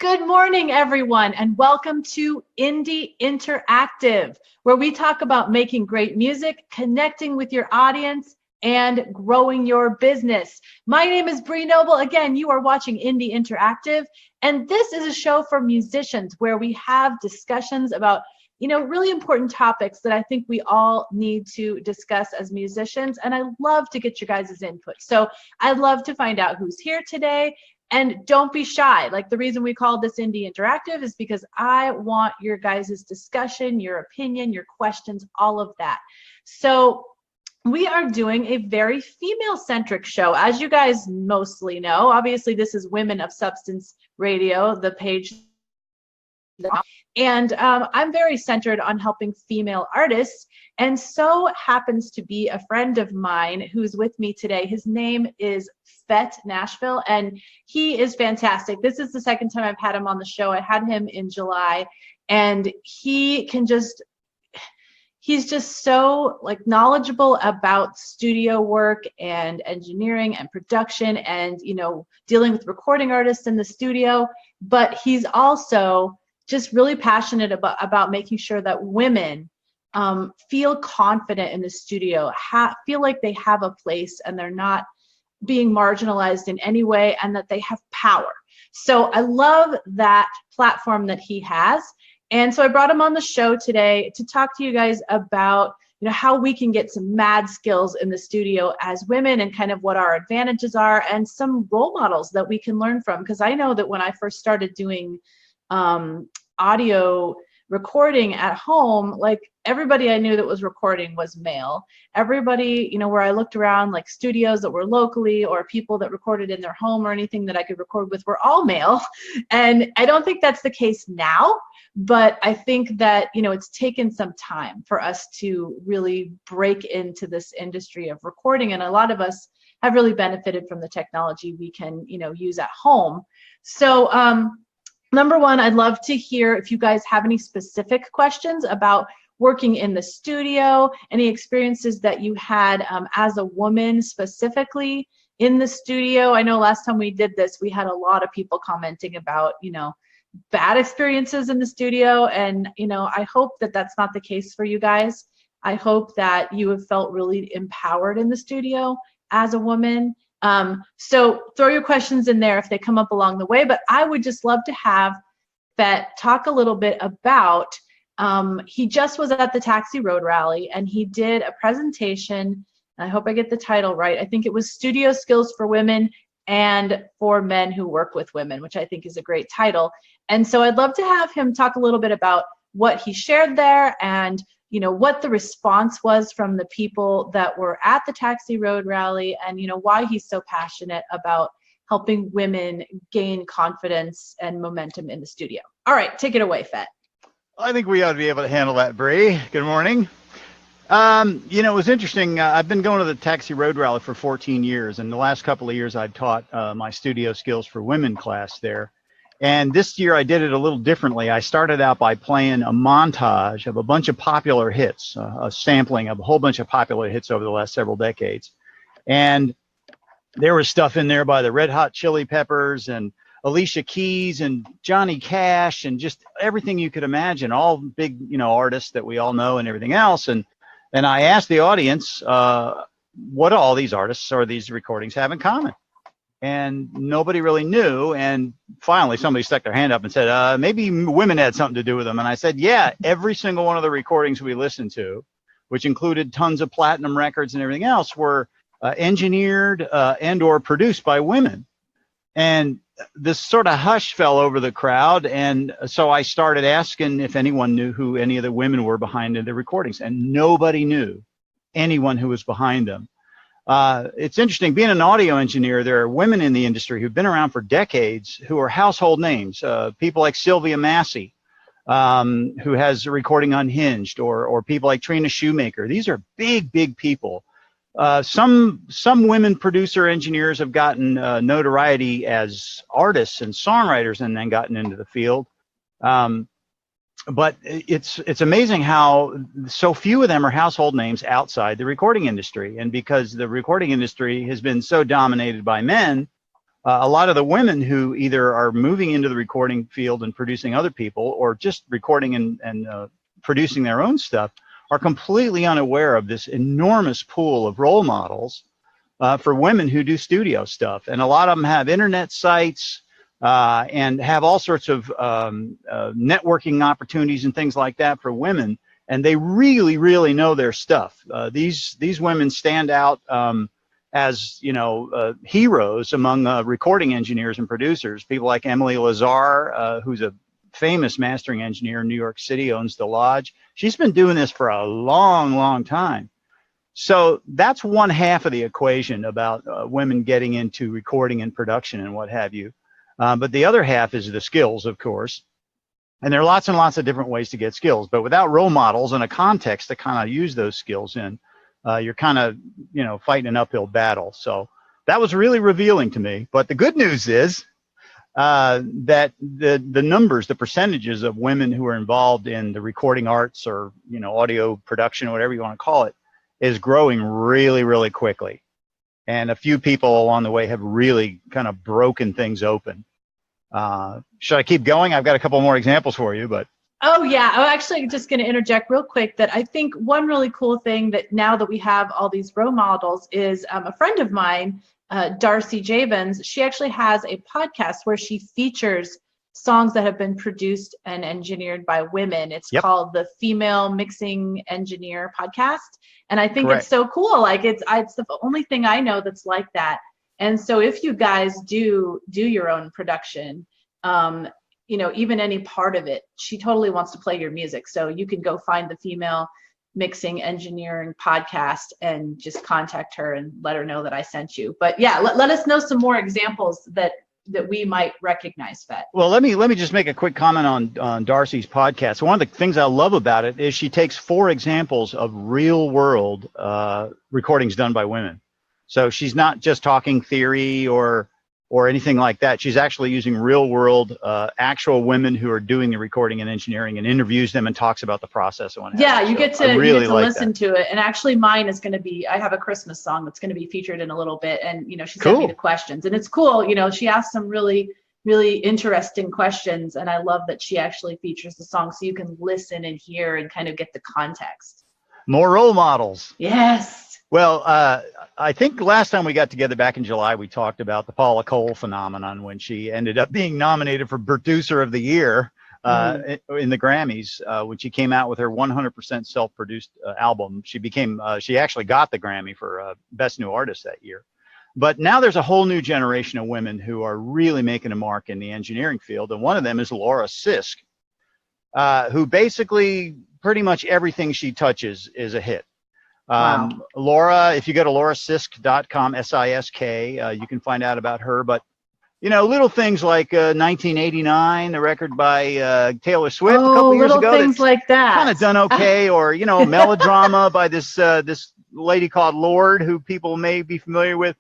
Good morning, everyone, and welcome to Indie Interactive, where we talk about making great music, connecting with your audience, and growing your business. My name is Bree Noble. Again, you are watching Indie Interactive, and this is a show for musicians where we have discussions about really important topics that I think we all need to discuss as musicians, and I love to get your guys' input. So I'd love to find out who's here today. And don't be shy. Like, the reason we call this Indie Interactive is because I want your guys' discussion, your opinion, your questions, all of that. So we are doing a very female-centric show. As you guys mostly know, obviously this is Women of Substance Radio, the page. And I'm very centered on helping female artists. And so happens to be a friend of mine who's with me today. His name is Fett Nashville, and he is fantastic. This is the second time I've had him on the show. I had him in July, and he's just so knowledgeable about studio work and engineering and production and, dealing with recording artists in the studio. But he's also just really passionate about making sure that women feel confident in the studio, feel like they have a place and they're not being marginalized in any way, and that they have power. So I love that platform that he has. And so I brought him on the show today to talk to you guys about how we can get some mad skills in the studio as women and kind of what our advantages are and some role models that we can learn from. Because I know that when I first started doing audio recording at home, everybody I knew that was recording was male. Everybody, where I looked around, studios that were locally or people that recorded in their home or anything that I could record with, were all male. And I don't think that's the case now, but I think that, it's taken some time for us to really break into this industry of recording. And a lot of us have really benefited from the technology we can, use at home. So, number one, I'd love to hear if you guys have any specific questions about working in the studio, any experiences that you had as a woman specifically in the studio. I know last time we did this, we had a lot of people commenting about, bad experiences in the studio. And, I hope that that's not the case for you guys. I hope that you have felt really empowered in the studio as a woman. So throw your questions in there if they come up along the way, but I would just love to have Fett talk a little bit about, he just was at the Taxi Road Rally and he did a presentation. I hope I get the title right. I think it was Studio Skills for Women and for Men Who Work with Women, which I think is a great title. And so I'd love to have him talk a little bit about what he shared there and what the response was from the people that were at the Taxi Road Rally, and why he's so passionate about helping women gain confidence and momentum in the studio. All right, take it away, Fett. I think we ought to be able to handle that, Bree. Good morning. It was interesting. I've been going to the Taxi Road Rally for 14 years, and the last couple of years I've taught my Studio Skills for Women class there. And this year I did it a little differently. I started out by playing a montage of a bunch of popular hits, a sampling of a whole bunch of popular hits over the last several decades. And there was stuff in there by the Red Hot Chili Peppers and Alicia Keys and Johnny Cash and just everything you could imagine, all big, artists that we all know and everything else. And I asked the audience, what do all these artists or these recordings have in common? And nobody really knew. And finally, somebody stuck their hand up and said, maybe women had something to do with them. And I said, yeah, every single one of the recordings we listened to, which included tons of platinum records and everything else, were engineered and or produced by women. And this sort of hush fell over the crowd. And so I started asking if anyone knew who any of the women were behind the recordings. And nobody knew anyone who was behind them. It's interesting, being an audio engineer, there are women in the industry who've been around for decades who are household names, people like Sylvia Massey, who has a recording Unhinged, or people like Trina Shoemaker. These are big, big people. Some women producer engineers have gotten notoriety as artists and songwriters and then gotten into the field. But it's amazing how so few of them are household names outside the recording industry. And because the recording industry has been so dominated by men, A lot of the women who either are moving into the recording field and producing other people, or just recording and producing their own stuff, are completely unaware of this enormous pool of role models for women who do studio stuff. And a lot of them have internet sites and have all sorts of networking opportunities and things like that for women. And they really, really know their stuff. These women stand out as, heroes among recording engineers and producers. People like Emily Lazar, who's a famous mastering engineer in New York City, owns the Lodge. She's been doing this for a long, long time. So that's one half of the equation about women getting into recording and production and what have you. But the other half is the skills, of course. And there are lots and lots of different ways to get skills. But without role models and a context to kind of use those skills in, you're kind of, fighting an uphill battle. So that was really revealing to me. But the good news is that the numbers, the percentages of women who are involved in the recording arts or, audio production, whatever you want to call it, is growing really, really quickly. And a few people along the way have really kind of broken things open. Should I keep going? I've got a couple more examples for you, but. Oh, yeah. I'm actually just going to interject real quick that I think one really cool thing that now that we have all these role models is a friend of mine, Darcy Javens. She actually has a podcast where she features songs that have been produced and engineered by women. It's called the Female Mixing Engineer Podcast. And I think it's so cool. Like it's the only thing I know that's like that. And so if you guys do your own production, even any part of it, she totally wants to play your music. So you can go find the Female Mixing Engineering Podcast and just contact her and let her know that I sent you. But yeah, let us know some more examples that we might recognize, Fett. Well, let me just make a quick comment on Darcy's podcast. One of the things I love about it is she takes 4 examples of real world recordings done by women. So she's not just talking theory or anything like that. She's actually using real world actual women who are doing the recording and engineering, and interviews them and talks about the process. You get to listen to it. And actually mine is going to be, I have a Christmas song that's going to be featured in a little bit. And, she sent me the questions, and it's cool. She asked some really, really interesting questions. And I love that she actually features the song so you can listen and hear and kind of get the context. More role models. Yes. Well, I think last time we got together back in July, we talked about the Paula Cole phenomenon when she ended up being nominated for Producer of the Year in the Grammys when she came out with her 100% self-produced album. She actually got the Grammy for Best New Artist that year. But now there's a whole new generation of women who are really making a mark in the engineering field. And one of them is Laura Sisk, who basically pretty much everything she touches is a hit. Wow. Laura, if you go to laurasisk.com, SISK, you can find out about her. But, little things like 1989, the record by Taylor Swift a couple years ago. Little things like that. Kind of done okay. Or, Melodrama by this lady called Lorde, who people may be familiar with.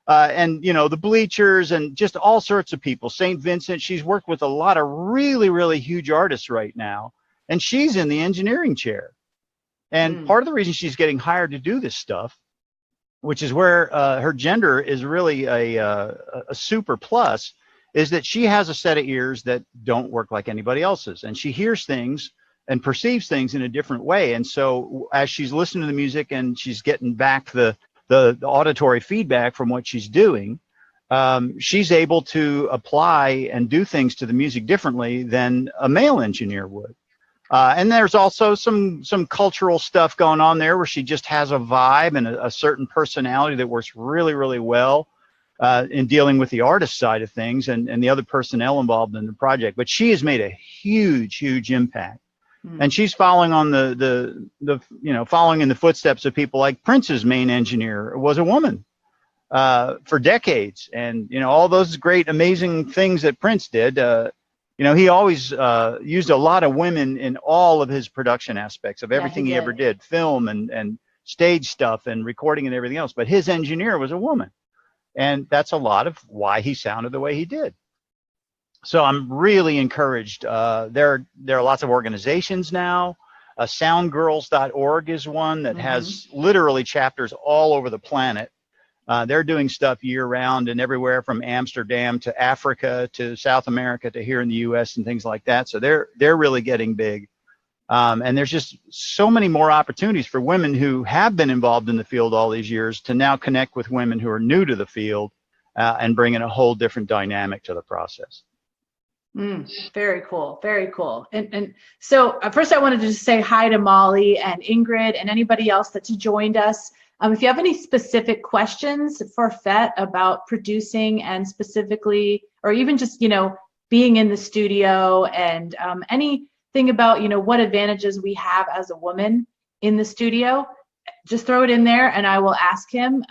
And, the Bleachers and just all sorts of people. St. Vincent, she's worked with a lot of really, really huge artists right now. And she's in the engineering chair. And part of the reason she's getting hired to do this stuff, which is where her gender is really a super plus, is that she has a set of ears that don't work like anybody else's. And she hears things and perceives things in a different way. And so as she's listening to the music and she's getting back the auditory feedback from what she's doing, she's able to apply and do things to the music differently than a male engineer would. And there's also some cultural stuff going on there where she just has a vibe and a certain personality that works really, really well in dealing with the artist side of things and the other personnel involved in the project. But she has made a huge, huge impact. And she's following on following in the footsteps of people like Prince's main engineer was a woman for decades. And, all those great, amazing things that Prince did, he always used a lot of women in all of his production aspects of everything he ever did, film and stage stuff and recording and everything else. But his engineer was a woman. And that's a lot of why he sounded the way he did. So I'm really encouraged. There are lots of organizations now. Soundgirls.org is one that has literally chapters all over the planet They're doing stuff year round and everywhere from Amsterdam to Africa to South America to here in the U.S. and things like that. So they're really getting big. And there's just so many more opportunities for women who have been involved in the field all these years to now connect with women who are new to the field and bring in a whole different dynamic to the process. Very cool. Very cool. And so first I wanted to just say hi to Molly and Ingrid and anybody else that's joined us. If you have any specific questions for Fett about producing and specifically, or even just, being in the studio and anything about, what advantages we have as a woman in the studio, just throw it in there and I will ask him.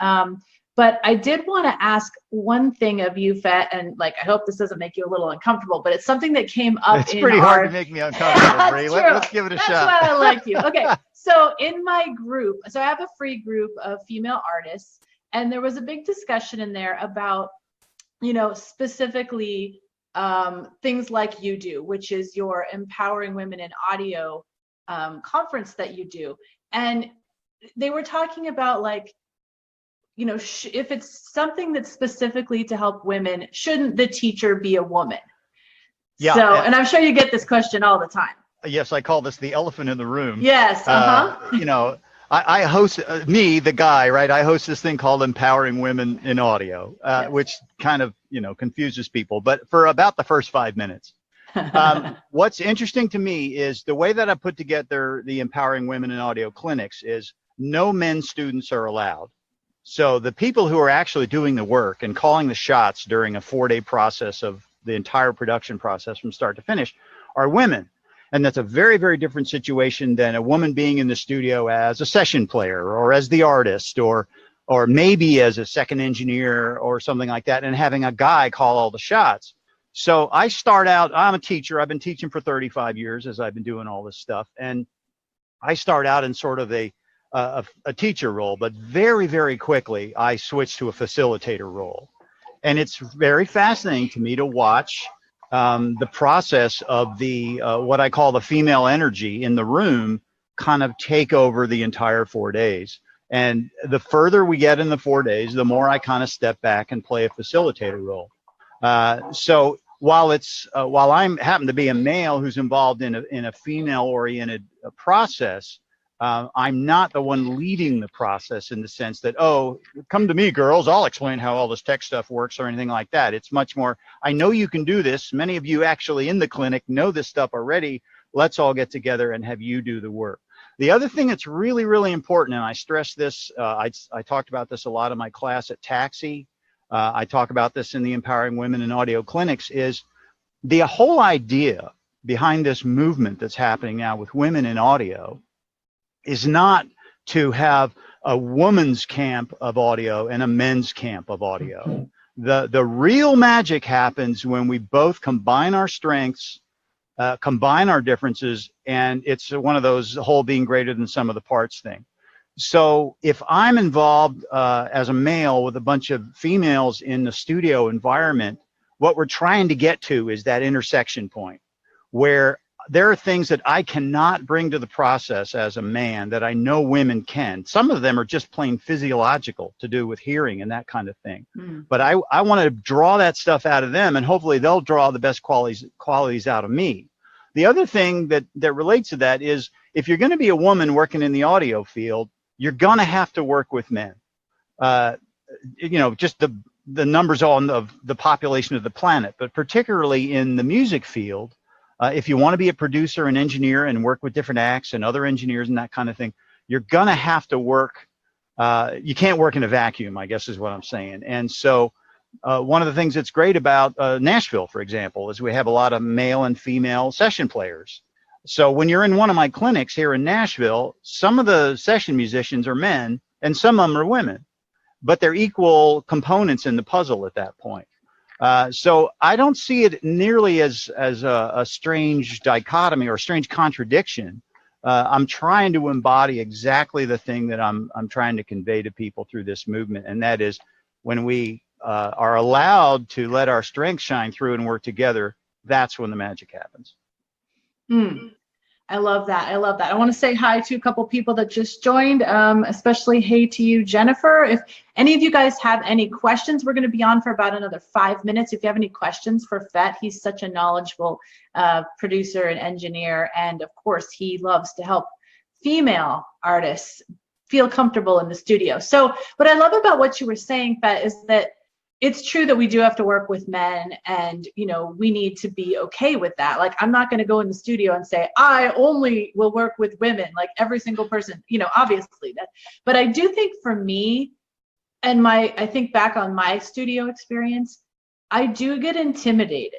But I did want to ask one thing of you, Fett, and I hope this doesn't make you a little uncomfortable, but it's something that came up. It's pretty hard to make me uncomfortable, Bree. Let's give it a shot. That's why I like you. Okay, so in my group, so I have a free group of female artists, and there was a big discussion in there about, specifically things like you do, which is your Empowering Women in Audio conference that you do. And they were talking about if it's something that's specifically to help women, shouldn't the teacher be a woman? Yeah. So, and I'm sure you get this question all the time. Yes, I call this the elephant in the room. Yes. I host the guy, right? I host this thing called Empowering Women in Audio, Yes. which kind of, confuses people, but for about the first 5 minutes. What's interesting to me is the way that I put together the Empowering Women in Audio clinics is no men students are allowed. So the people who are actually doing the work and calling the shots during a 4-day process of the entire production process from start to finish are women. And that's a very, very different situation than a woman being in the studio as a session player or as the artist or maybe as a second engineer or something like that and having a guy call all the shots. So I start out, I'm a teacher. I've been teaching for 35 years as I've been doing all this stuff. And I start out in sort of a teacher role, but very, very quickly I switched to a facilitator role. And it's very fascinating to me to watch the process of the what I call the female energy in the room kind of take over the entire 4 days. And the further we get in the 4 days, the more I kind of step back and play a facilitator role. So while I happen to be a male who's involved in a female-oriented process, I'm not the one leading the process in the sense that, oh, come to me, girls, I'll explain how all this tech stuff works or anything like that. It's much more, I know you can do this. Many of you actually in the clinic know this stuff already. Let's all get together and have you do the work. The other thing that's really, really important, and I stress this, I talked about this a lot in my class at Taxi. I talk about this in the Empowering Women in Audio clinics, is the whole idea behind this movement that's happening now with women in audio is not to have a woman's camp of audio and a men's camp of audio. The real magic happens when we both combine our strengths, combine our differences, and it's one of those whole being greater than sum of the parts thing. So if I'm involved as a male with a bunch of females in the studio environment, what we're trying to get to is that intersection point where there are things that I cannot bring to the process as a man that I know women can. Some of them are just plain physiological to do with hearing and that kind of thing. But I want to draw that stuff out of them, and hopefully they'll draw the best qualities out of me. The other thing that relates to that is if you're going to be a woman working in the audio field, you're going to have to work with men. Just the numbers on the population of the planet, but particularly in the music field, if you want to be a producer and engineer and work with different acts and other engineers and that kind of thing, you're going to have to work. You can't work in a vacuum, I guess is what I'm saying. And so one of the things that's great about Nashville, for example, is we have a lot of male and female session players. So when you're in one of my clinics here in Nashville, some of the session musicians are men and some of them are women, but they're equal components in the puzzle at that point. So I don't see it nearly as a strange dichotomy or a strange contradiction. I'm trying to embody exactly the thing that I'm trying to convey to people through this movement, and that is when we are allowed to let our strengths shine through and work together, that's when the magic happens. I love that. I love that. I want to say hi to a couple people that just joined, especially hey to you, Jennifer. If any of you guys have any questions, we're going to be on for about another 5 minutes. If you have any questions for Fett, he's such a knowledgeable producer and engineer. And of course, he loves to help female artists feel comfortable in the studio. So what I love about what you were saying, Fett, is that it's true that we do have to work with men, and we need to be okay with that. Like, I'm not going to go in the studio and say I only will work with women, like every single person, obviously that. But I do think for me, and I think back on my studio experience, I do get intimidated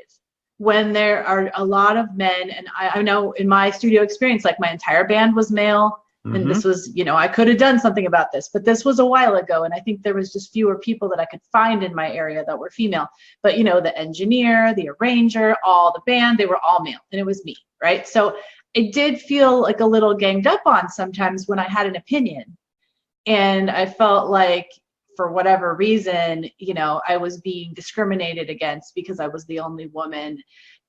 when there are a lot of men. And I know in my studio experience, like my entire band was male. And this was, I could have done something about this, but this was a while ago. And I think there was just fewer people that I could find in my area that were female. But, the engineer, the arranger, all the band, they were all male. And it was me, right? So it did feel like a little ganged up on sometimes when I had an opinion. And I felt like, for whatever reason, I was being discriminated against because I was the only woman.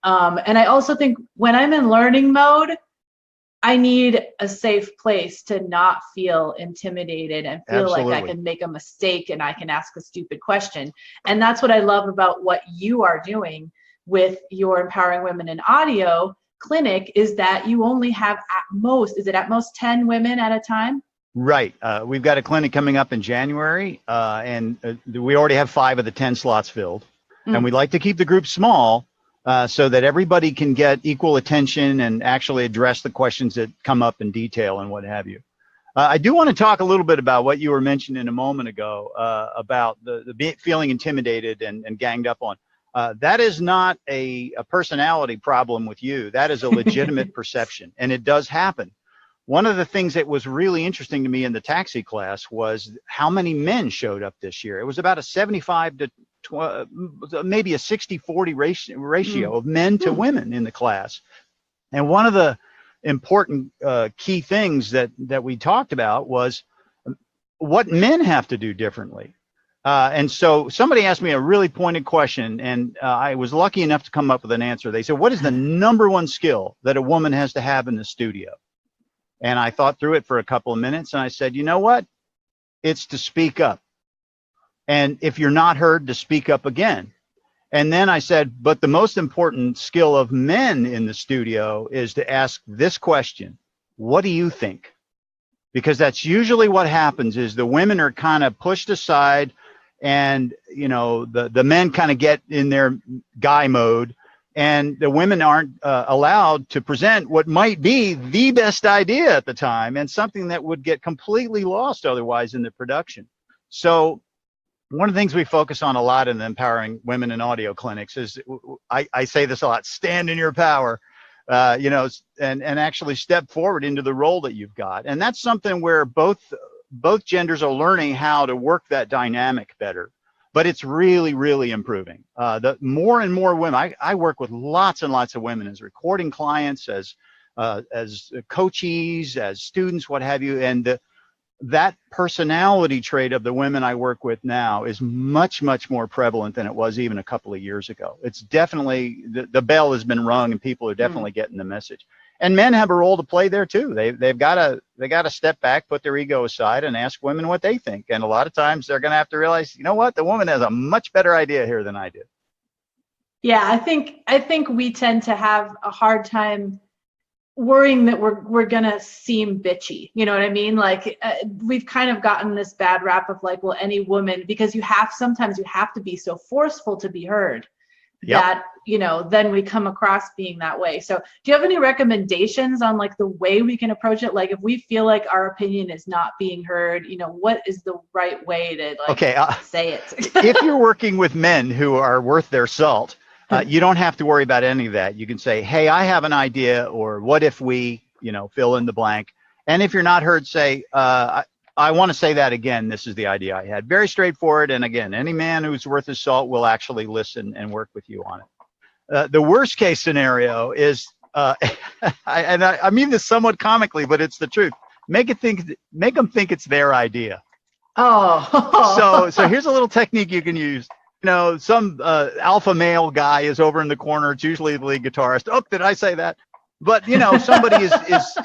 And I also think when I'm in learning mode, I need a safe place to not feel intimidated and feel Absolutely. like I can make a mistake and I can ask a stupid question. And that's what I love about what you are doing with your Empowering Women in Audio clinic, is that you only have at most 10 women at a time? Right. We've got a clinic coming up in January, and we already have 5 of the 10 slots filled. And we like to keep the group small, so that everybody can get equal attention and actually address the questions that come up in detail and what have you. I do want to talk a little bit about what you were mentioning a moment ago, about the feeling intimidated and ganged up on. That is not a personality problem with you. That is a legitimate perception, and it does happen. One of the things that was really interesting to me in the taxi class was how many men showed up this year. It was about a 75 to maybe a 60-40 ratio of men to women in the class. And one of the important key things that we talked about was what men have to do differently. And so somebody asked me a really pointed question, and I was lucky enough to come up with an answer. They said, what is the number one skill that a woman has to have in the studio? And I thought through it for a couple of minutes, and I said, you know what? It's to speak up. And if you're not heard, to speak up again. And then I said, but the most important skill of men in the studio is to ask this question: what do you think? Because that's usually what happens, is the women are kind of pushed aside, and the men kind of get in their guy mode, and the women aren't allowed to present what might be the best idea at the time, and something that would get completely lost otherwise in the production. So one of the things we focus on a lot in the Empowering Women in Audio clinics is, I say this a lot: stand in your power, and actually step forward into the role that you've got. And that's something where both genders are learning how to work that dynamic better. But it's really, really improving. The more and more women, I work with lots and lots of women as recording clients, as coachees, as students, what have you. And that personality trait of the women I work with now is much, much more prevalent than it was even a couple of years ago. It's definitely, the bell has been rung, and people are definitely getting the message. And men have a role to play there too. They've got to step back, put their ego aside, and ask women what they think. And a lot of times they're going to have to realize, you know what, the woman has a much better idea here than I do. Yeah, I think we tend to have a hard time worrying that we're gonna seem bitchy. You know what I mean? Like, we've kind of gotten this bad rap of like, well, any woman, because sometimes you have to be so forceful to be heard. Yep. That, then we come across being that way. So do you have any recommendations on like the way we can approach it? Like, if we feel like our opinion is not being heard, what is the right way to say it? If you're working with men who are worth their salt, you don't have to worry about any of that. You can say, hey, I have an idea, or what if we, fill in the blank. And if you're not heard, say, I want to say that again. This is the idea I had. Very straightforward. And again, any man who's worth his salt will actually listen and work with you on it. The worst case scenario is, I mean this somewhat comically, but it's the truth. Make them think it's their idea. Oh. So here's a little technique you can use. Some alpha male guy is over in the corner. It's usually the lead guitarist. Oh, did I say that? But you know, somebody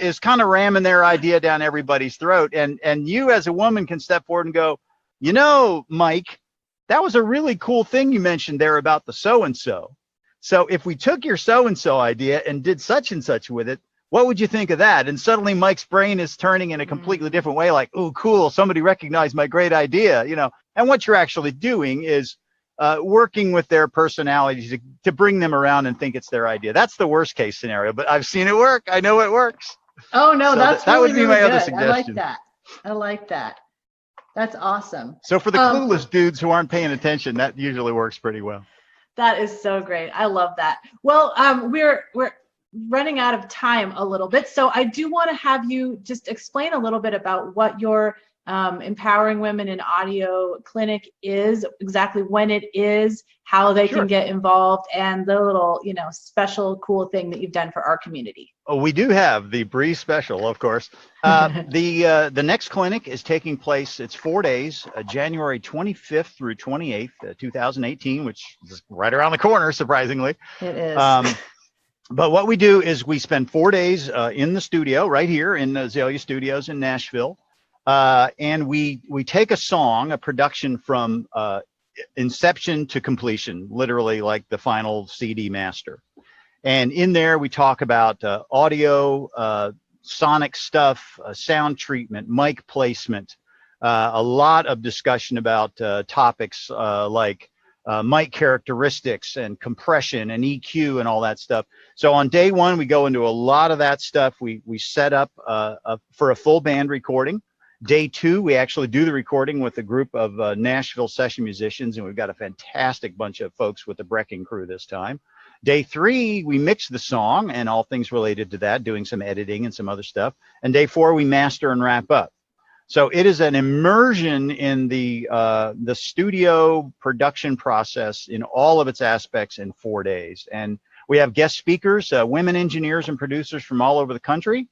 is kind of ramming their idea down everybody's throat, and you as a woman can step forward and go, you know, Mike, that was a really cool thing you mentioned there about the so and so. So if we took your so and so idea and did such and such with it, what would you think of that? And suddenly Mike's brain is turning in a completely different way, like, oh, cool, somebody recognized my great idea, you know. And what you're actually doing is working with their personalities to bring them around and think it's their idea. That's the worst case scenario, but I've seen it work. I know it works. Oh no, So that's that really, would be really my other good. I like suggestion. that. I like that. That's awesome. So for the clueless dudes who aren't paying attention, that usually works pretty well. That is so great. I love that. Well, we're running out of time a little bit, so I do want to have you just explain a little bit about what your Empowering Women in Audio clinic is, exactly when it is, how they can get involved, and the little, you know, special cool thing that you've done for our community. Oh, we do have the Bree special, of course. The next clinic is taking place. It's 4 days, January 25th through 28th, 2018, which is right around the corner, surprisingly. It is. But what we do is we spend 4 days in the studio right here in the Azalea Studios in Nashville. And we take a song, a production from inception to completion, literally like the final CD master. And in there, we talk about audio, sonic stuff, sound treatment, mic placement, a lot of discussion about topics like mic characteristics and compression and EQ and all that stuff. So on day one, we go into a lot of that stuff. We set up for a full band recording. Day two, we actually do the recording with a group of Nashville session musicians, and we've got a fantastic bunch of folks with the Brecking crew this time. Day three, we mix the song and all things related to that, doing some editing and some other stuff. And day four, we master and wrap up. So it is an immersion in the studio production process in all of its aspects in 4 days. And we have guest speakers, women engineers and producers from all over the country.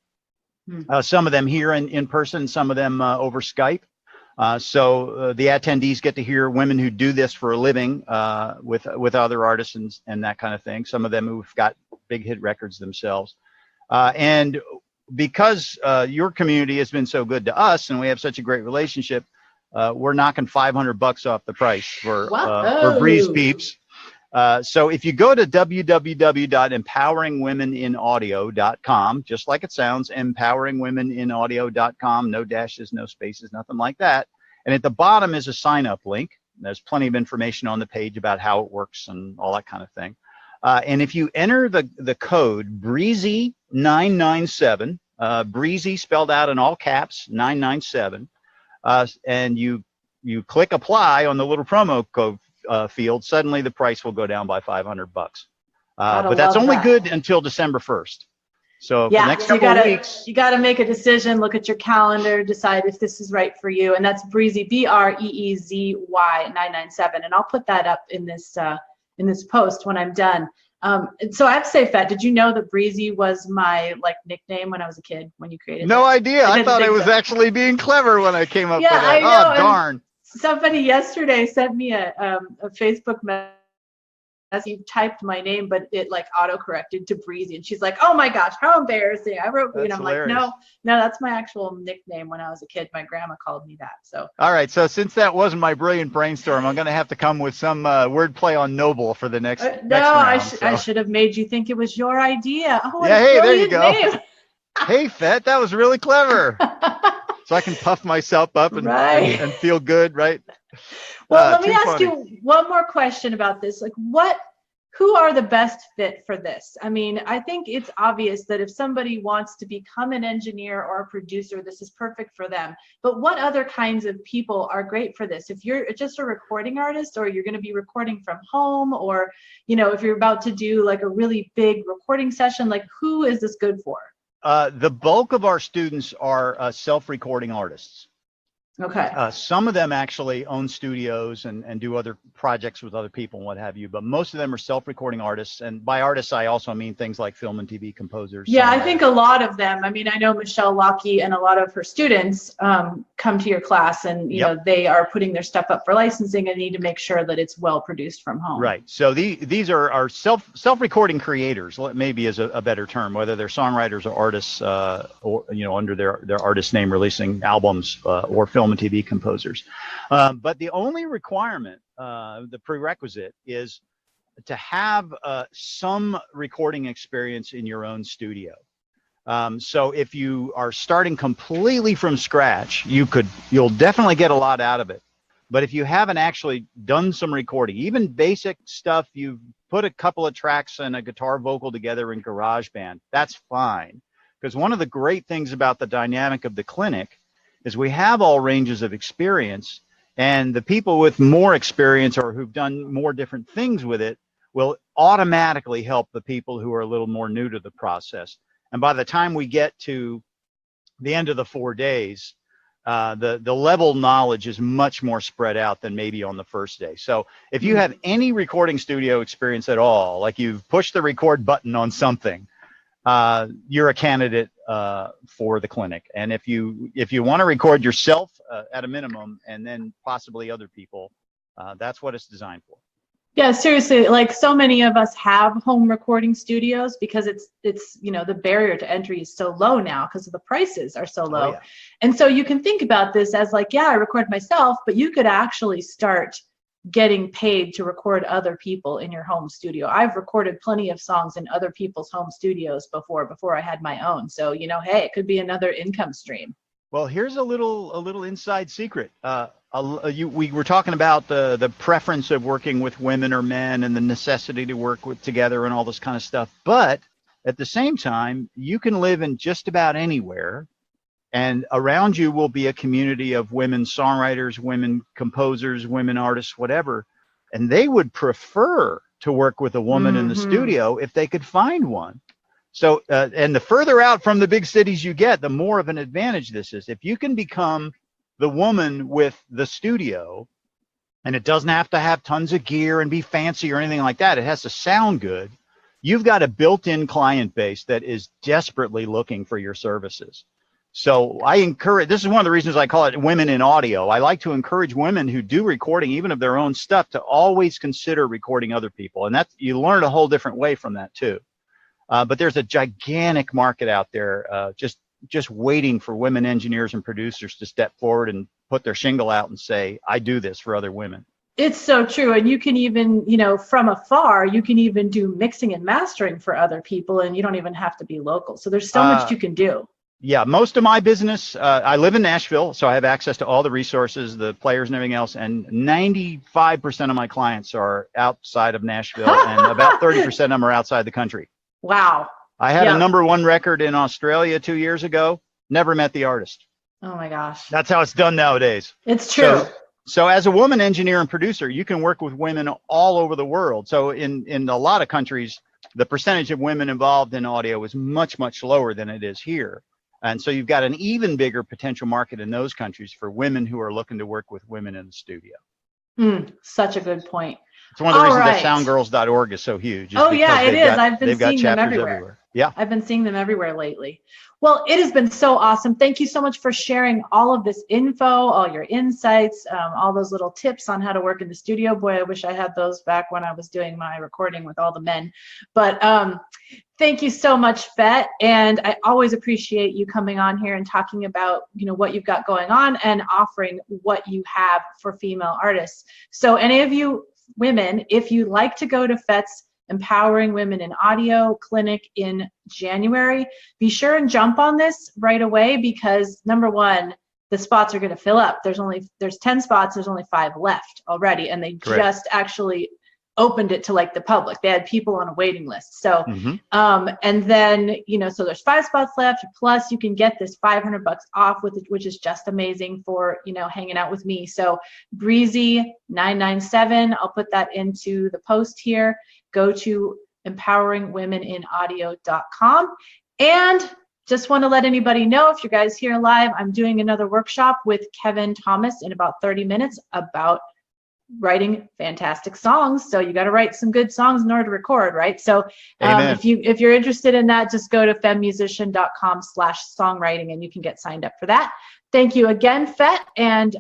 Some of them here in person, some of them over Skype. So the attendees get to hear women who do this for a living with other artists and that kind of thing. Some of them who've got big hit records themselves. And because your community has been so good to us and we have such a great relationship, we're knocking $500 off the price for Bree's peeps. So if you go to www.empoweringwomeninaudio.com, just like it sounds, empoweringwomeninaudio.com, no dashes, no spaces, nothing like that. And at the bottom is a sign up link. There's plenty of information on the page about how it works and all that kind of thing. And if you enter the code Breezy997, Breezy spelled out in all caps, 997, and you click apply on the little promo code field, suddenly the price will go down by $500. But that's only good until December 1st. So for the next couple of weeks, you got to make a decision, look at your calendar, decide if this is right for you. And that's Breezy, Breezy 997. And I'll put that up in this post when I'm done. So I have to say, Fett, did you know that Breezy was my nickname when I was a kid, when you created it? No idea. I thought I was actually being clever when I came up with that. I know. Oh, darn. Somebody yesterday sent me a Facebook message. You typed my name, but it auto-corrected to Breezy, and she's like, "Oh my gosh, how embarrassing!" I wrote, and I'm hilarious. like, "No, that's my actual nickname when I was a kid. My grandma called me that." So. All right, so since that wasn't my brilliant brainstorm, I'm going to have to come with some wordplay on noble for the next. Next round, I should have made you think it was your idea. Oh, yeah, hey, there you go. Hey, Fett, that was really clever. So I can puff myself up and feel good, right? Well, let me ask you one more question about this. Who are the best fit for this? I mean, I think it's obvious that if somebody wants to become an engineer or a producer, this is perfect for them. But what other kinds of people are great for this? If you're just a recording artist, or you're going to be recording from home, or, if you're about to do a really big recording session, who is this good for? The bulk of our students are self-recording artists. Okay. Some of them actually own studios and do other projects with other people and what have you, but most of them are self-recording artists. And by artists, I also mean things like film and TV composers, Yeah, I think songwriters. a lot of them. I mean, I know Michelle Lockie and a lot of her students come to your class, and Yep. they are putting their stuff up for licensing and need to make sure that it's well produced from home. Right. So these are self-recording creators, maybe is a better term, whether they're songwriters or artists, or under their artist name releasing albums, or film and TV composers. But the only requirement, the prerequisite, is to have some recording experience in your own studio. So if you are starting completely from scratch, you'll definitely get a lot out of it. But if you haven't actually done some recording, even basic stuff, you've put a couple of tracks and a guitar vocal together in GarageBand, that's fine. Because one of the great things about the dynamic of the clinic is we have all ranges of experience, and the people with more experience or who've done more different things with it will automatically help the people who are a little more new to the process. And by the time we get to the end of the 4 days, the level knowledge is much more spread out than maybe on the first day. So if you have any recording studio experience at all, like you've pushed the record button on something, you're a candidate for the clinic. And if you want to record yourself at a minimum, and then possibly other people, that's what it's designed for. Yeah, seriously, like so many of us have home recording studios because it's the barrier to entry is so low now because the prices are so low. Oh, yeah. And so you can think about this as like, yeah, I record myself, but you could actually start getting paid to record other people in your home studio. I've recorded plenty of songs in other people's home studios before I had my own. So, hey, it could be another income stream. Well, here's a little inside secret. We were talking about the preference of working with women or men and the necessity to work together and all this kind of stuff. But at the same time, you can live in just about anywhere, and around you will be a community of women songwriters, women composers, women artists, whatever. And they would prefer to work with a woman in the studio if they could find one. So, and the further out from the big cities you get, the more of an advantage this is. If you can become the woman with the studio, and it doesn't have to have tons of gear and be fancy or anything like that, it has to sound good, you've got a built-in client base that is desperately looking for your services. So I encourage, this is one of the reasons I call it women in audio. I like to encourage women who do recording, even of their own stuff, to always consider recording other people. And you learn a whole different way from that too. But there's a gigantic market out there, just waiting for women engineers and producers to step forward and put their shingle out and say, I do this for other women. It's so true. And you can even, from afar, you can even do mixing and mastering for other people, and you don't even have to be local. So there's so much you can do. Yeah, most of my business, I live in Nashville, so I have access to all the resources, the players and everything else. And 95% of my clients are outside of Nashville, and about 30% of them are outside the country. Wow. I had a #1 record in Australia 2 years ago. Never met the artist. Oh my gosh. That's how it's done nowadays. It's true. So as a woman engineer and producer, you can work with women all over the world. So in a lot of countries, the percentage of women involved in audio is much, much lower than it is here. And so you've got an even bigger potential market in those countries for women who are looking to work with women in the studio. Such a good point. It's one of the reasons that soundgirls.org is so huge. Oh, yeah, it is. I've been seeing them everywhere. Yeah. I've been seeing them everywhere lately. Well, it has been so awesome. Thank you so much for sharing all of this info, all your insights, all those little tips on how to work in the studio. Boy, I wish I had those back when I was doing my recording with all the men. But thank you so much, Fett. And I always appreciate you coming on here and talking about, what you've got going on and offering what you have for female artists. So any of you women, if you'd like to go to Fett's Empowering Women in Audio clinic in January, be sure and jump on this right away, because number one, the spots are going to fill up. There's 10 spots. There's only 5 left already. And they just actually opened it to like the public. They had people on a waiting list. So, and then, so there's 5 spots left, plus you can get this $500 off with it, which is just amazing for, hanging out with me. So Breezy 997, I'll put that into the post here. Go to empoweringwomeninaudio.com. And just want to let anybody know, if you guys here live, I'm doing another workshop with Kevin Thomas in about 30 minutes about writing fantastic songs. So you got to write some good songs in order to record, right? So if you're interested in that, just go to femmusician.com/songwriting and you can get signed up for that. Thank you again, Fett, and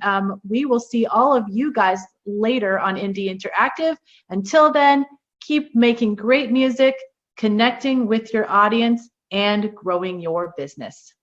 we will see all of you guys later on Indie Interactive. Until then, keep making great music, connecting with your audience, and growing your business.